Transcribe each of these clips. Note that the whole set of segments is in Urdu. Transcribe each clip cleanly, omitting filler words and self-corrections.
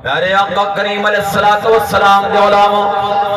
پیارے آقا کریم علیہ السلام دے علماء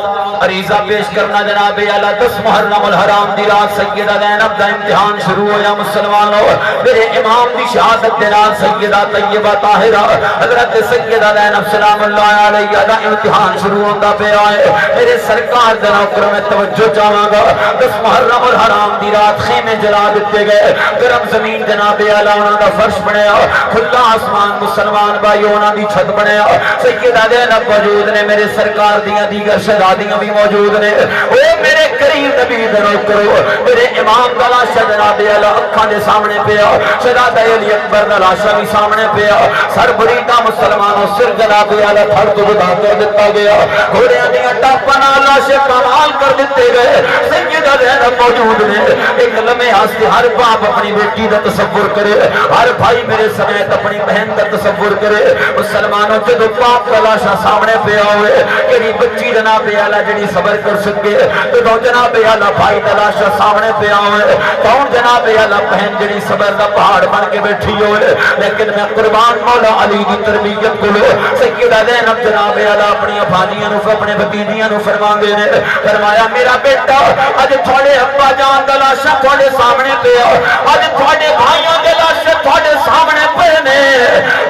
عریضہ پیش کرنا جناب اعلیٰ 10 محرم الحرام دی رات سیدہ زینب دا امتحان شروع ہویا مسلمانوں میرے امام دی شہادت دے رات سیدہ طیبہ طاہرہ حضرت سیدہ زینب سلام اللہ علیہ دا امتحان شروع ہوتا پہ آئے میرے سرکار دے نوکر میں توجہ چاہاں گا 10 محرم الحرام دی رات خیمے جلا دیتے گئے گرم زمین جناب اعلیٰ انہوں دا فرش بنیا کھلا آسمان مسلمان بھائی انہوں دی چھت بنیا سیدہ زینب موجود نے میرے سرکار دیاں دیگر شہزادیاں بھی موجود نے او میرے کریم نبی درو کرو میرے امام کا لاشا جناب اعلیٰ اکھاں دے سامنے پیا شہزادہ علی اکبر کا لاشا بھی سامنے پیا سر بریدہ مسلمانوں سر جناب اعلیٰ تھر تو بدا کر دیتا گیا گھوڑیاں دیاں ٹاپاں نال لاشے کمال کر دیتے گئے سیدہ زینب موجود نے ایک لمحے ہستے ہر باپ اپنی بیٹی کا تصور کرے ہر بھائی میرے سمیت اپنی بہن کا تصور کرے مسلمانوں جدو باپ کا لاشا سامنے پیا ہوئے کہ بچی جناب اعلیٰ جڑی صبر کر سکے تو جناب اعلیٰ بھائی کا لاشا سامنے پیا ہوئے کون جناب اعلیٰ بہن جڑی صبر کا پہاڑ بن کے بیٹھی ہوئے لیکن میں قربان مولا علی کی تربیت کو سیدہ زینب جناب اعلیٰ اپنی افادیاں نو اپنے بھتیجیاں نو فرماندے نے فرمایا میرا بیٹا اج تھوڑے ابا جان دا لاشا تھوڑے سامنے پیا اج تھوڑے بھائیاں دے لاشے تھوڑے سامنے پے نے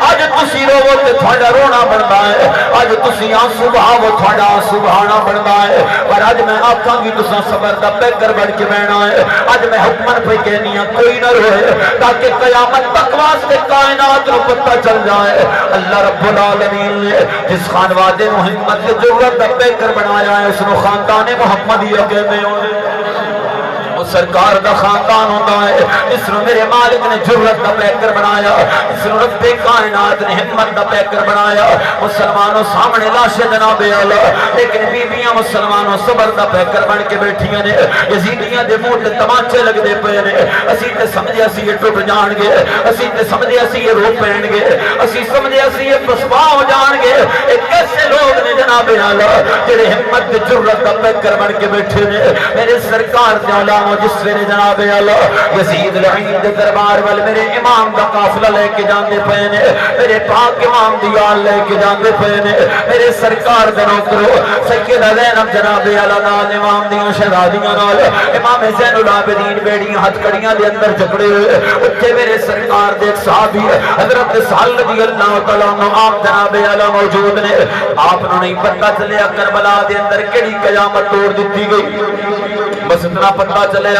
اج تسی روو تے تھوڑا رونا بندا ہے اج تسی آنسو بہاو تھوڑا آنسو بہانا بندا ہے پر اج میں آکھاں گی تساں صبر دا پیکر بن کے بہنا ہے اج میں حکمن پہ کہنی ہاں کوئی نہ روئے تاکہ قیامت تک واسطے کائنات نو پتہ چل جائے اللہ رب العالمین نے جس خانوادے محمد کے ضرورت دا پیکر بنایا ہے اس نو خاندان محمدیہ کہتے ہیں سرکار دا خاندان ہوتا ہے اس نے میرے مالک نے جرت دا پیکر بنایا اس نے رب کائنات نے حکمت دا پیکر بنایا مسلمانوں سامنے لاشے جناب اعلیٰ لیکن بیویاں مسلمانوں صبر دا پیکر بن کے بیٹھیاں نے یزیدیاں دے منہ تے تماچے لگ دے پے نے اسی تے سمجھے اسی یہ ٹوٹ جان گے اسی تے سمجھے اسی یہ رو پین گے اسی سمجھے اسی یہ پسپا ہو جان گے ایک ایسے لوگ نے جناب اعلیٰ جڑے ہمت تے جرت دا پیکر بن کے بیٹھے نے میرے سرکار دے علماء جس ویلے جناب اعلیٰ یزید لعین دے دربار وال میرے امام دا قافلہ لے کے جاندے پے نے میرے پاک امام دی آل لے کے جاندے پے نے میرے سرکار دے نوکرو سیدہ زینب جناب اعلیٰ نال امام دیاں شہزادیاں نال امام زین العابدین بیڑیاں ہتھ کڑیاں دے اندر جکڑے ہوئے اتھے میرے سرکار دے ایک صحابی حضرت سہل رضی اللہ تعالیٰ عنہ آپ جناب اعلیٰ موجود نے آپ نے نہیں پتہ چلیا کربلا دے اندر کیڑی قیامت توڑ دتی گئی بس اتنا پتہ چلے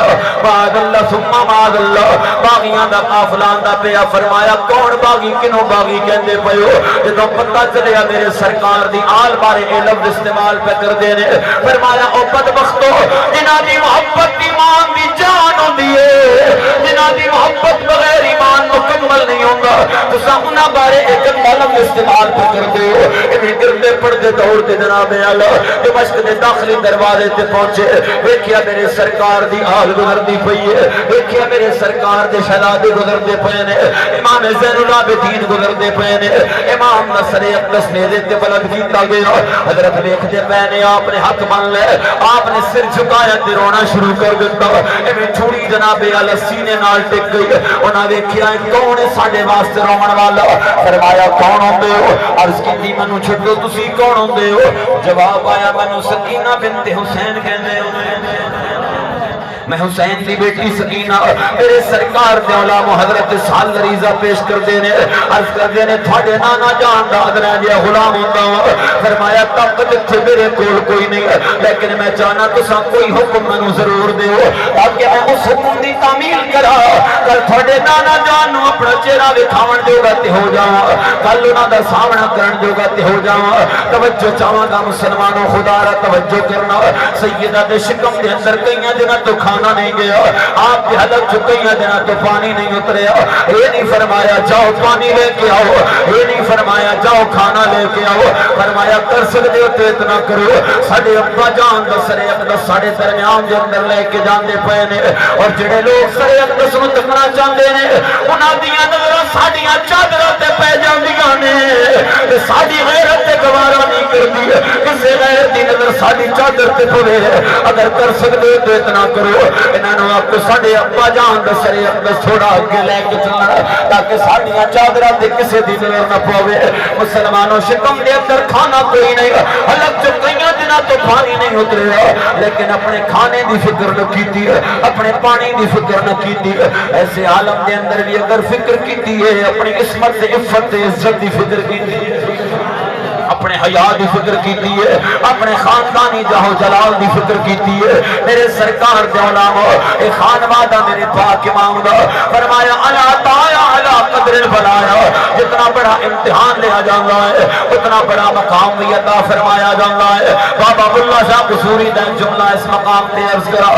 باغ اللہ ثم باغ اللہ باغیاں دا قافلہ آندا پیا فرمایا کون باغی کنوں باغی کہندے پیو جدوں پتہ چلیا میرے سرکار دی آل بارے اے لفظ استعمال پہ کر دے نے فرمایا او بدبختو جنہاں دی محبت ایمان دی جان ہوندی ہے جنہاں دی محبت بغیر ایمان مکمل نہیں ہوندا تساں انہاں بارے ایک لفظ استعمال پہ کر دے ہو انہیں گردے پڑھتے دوڑتے جناب اعلیٰ دمشق دے داخلی دروازے تے پہنچے ویکھیا میرے سرکار دی آل گزردی پئی ہے ویکھیا میرے سرکار دے شہزادے گزردے پئے نے امام زین العابدین گزردے پئے نے امام نصر اقدس نیزے تے بلند کیتا گیا حضرت ویکھدے پئے نے آپ نے ہاتھ بن لے آپ نے سر جھکایا تے رونا شروع کر دتا ایویں چھڑی جناب اعلیٰ سینے نال ٹک گئی انہاں ویکھیا کون ہے ساڈے واسطے روون والا فرمایا کون ہوندے ہو عرض کیتی مینوں چھڈو تسی کون ہوندے ہو جواب آیا مینوں سکینہ بنت حسین کہندے ہو میں حسین دی بیٹی سکینہ میرے سرکار دے علماء حضرت سال ریزہ پیش کر دینے عرض کر دینے تھوڑے نانا جان دا ادنا جیا غلام ہوتا فرمایا طاقت تھے میرے کول کوئی نہیں لیکن میں چاہنا تساں کوئی حکم منو ضرور دے ہو تاکہ میں اس حکم دی تعمیل کرا کل تھوڑے نانا جان نو اپنا چہرہ دکھاون جو گاتے ہو جاواں کل انہاں دا سامنا کرن جو گاتے ہو جاواں توجہ چاہواں گا مسلمانوں خدا را توجہ کرنا سیدہ دے شکم دے اندر کئیاں دناں تو کھانا نہیں گیا آپ کے حلق چکیاں دینا تو پانی نہیں اتریا یہ نہیں فرمایا جاؤ پانی لے کے آؤ یہ نہیں فرمایا جاؤ کھانا لے کے آؤ فرمایا کر سکتے ہو تو اتنا کرو ساڑھے ابا جان دا سرے اقدس ساڑھے درمیان جو اندر لے کے جاندے پے نے اور جڑے لوگ سرے اقدس نو تکنا چاہتے نے انہاں دیاں نظراں ساڈیاں چادراں تے پے جاندیاں نے تے ساڈی غیرت تے گوارا نہیں کردی کسے غیر دی نظر ساڈی چادر چادر تے پوے اگر کر سکتے تو اتنا کرو انہاں نوں آپ ساڈے ابا جان دا سرے اقدس تھوڑا اگے لے کے چلنا تاکہ ساڈیاں چادراں تے کسے دی نظر نہ پوے مسلمانوں شکم دے اندر کھانا کوئی نہیں حلق جو کئی دنوں تو پانی نہیں اترے لیکن اپنے کھانے دی فکر نہ کیتی ہے اپنے پانی دی فکر نہ کیتی ہے ایسے عالم دے اندر بھی اگر فکر کیتی ہے اپنی عصمت تے عفت تے عزت دی فکر کیتی ہے اپنے حیا دی فکر کیتی ہے اپنے خاندانی جاہو جلال دی فکر کیتی ہے میرے سرکار دے علماء اے خانوادہ میرے پاک امام دا فرمایا الا تایا علی قدر البلایا جتنا بڑا امتحان لیا جاتا ہے اتنا بڑا مقام بھی عطا فرمایا جاتا ہے بابا اللہ شاہ قصوری دا جملہ اس مقام تے عرض کرا